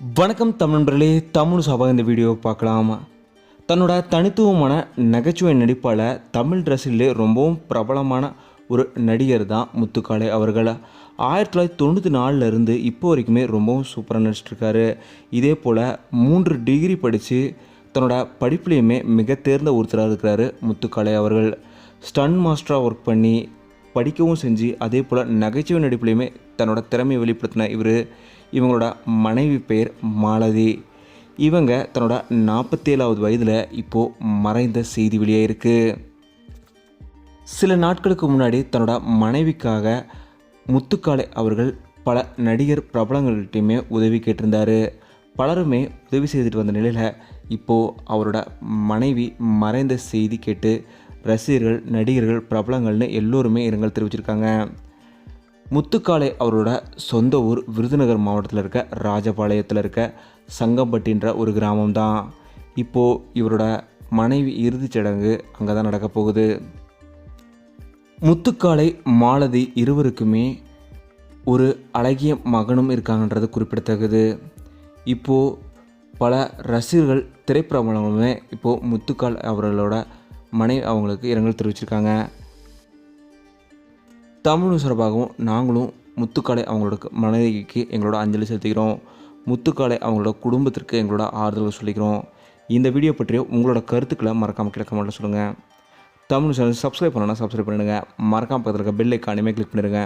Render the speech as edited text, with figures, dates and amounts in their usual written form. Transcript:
வணக்கம் தமிழ் நண்பர்களே, தமிழ் சபா இந்த வீடியோ பார்க்கலாம். தன்னோட தனித்துவமான நகைச்சுவை நடிப்பால் தமிழ் ரசிகர்களே ரொம்பவும் பிரபலமான ஒரு நடிகர் தான் முத்துக்காளை அவர்கள். 1994 இப்போ வரைக்குமே ரொம்பவும் சூப்பராக நடிச்சிட்ருக்காரு. இதே போல் 3 டிகிரி படித்து தன்னோட படிப்புலேயுமே மிக தேர்ந்த ஒருத்தராக இருக்கிறாரு முத்துக்காளை அவர்கள். ஸ்டன் மாஸ்டராக ஒர்க் பண்ணி படிக்கவும் செஞ்சு அதே போல் நகைச்சுவை நடிப்புலையுமே தன்னோட திறமையை வெளிப்படுத்தின இவங்களோட மனைவி பெயர் மாலதி. இவங்க தன்னோட 47வது வயதில் இப்போது மறைந்த செய்தி வெளியாயிருக்கு. சில நாட்களுக்கு முன்னாடி தன்னோட மனைவிக்காக முத்துக்காளை அவர்கள் பல நடிகர் பிரபலங்கள்கிட்டையுமே உதவி கேட்டிருந்தார். பலருமே உதவி செய்துட்டு வந்த நிலையில் இப்போது அவரோட மனைவி மறைந்த செய்தி கேட்டு ரசிகர்கள், நடிகர்கள், பிரபலங்கள்னு எல்லோருமே இரங்கல் தெரிவிச்சிருக்காங்க. முத்துக்காளை அவரோட சொந்த ஊர் விருதுநகர் மாவட்டத்தில் இருக்க ராஜபாளையத்தில் இருக்க சங்கம்பட்டின்ற ஒரு கிராமம் தான். இப்போது இவரோட மனைவி இறுதிச் சடங்கு அங்கே தான் நடக்க போகுது. முத்துக்காளை, மாலதி இருவருக்குமே ஒரு அழகிய மகனும் இருக்காங்கன்றது குறிப்பிடத்தக்கது. இப்போது பல ரசிகர்கள், திரைப்பிரபலங்களுமே இப்போது முத்துக்காளை அவர்களோட மனைவி அவங்களுக்கு இரங்கல் தெரிவிச்சிருக்காங்க. தமிழ் சார்பாகவும் நாங்களும் முத்துக்காளை அவங்களோட மனைவிக்கு எங்களோட அஞ்சலி செலுத்துகிறோம். முத்துக்காளை அவங்களோட குடும்பத்திற்கு எங்களோட ஆறுதல் சொல்லிக்கிறோம். இந்த வீடியோ பற்றிய உங்களோட கருத்துக்களை மறக்காமல் கீழே கமெண்ட்டில் சொல்லுங்கள். தமிழ் சேனல் சப்ஸ்கிரைப் பண்ணணும்னா சப்ஸ்கிரைப் பண்ணிடுங்க. மறக்காமல் பக்கத்தில் இருக்க பெல் ஐக்கானையுமே கிளிக் பண்ணிடுங்க.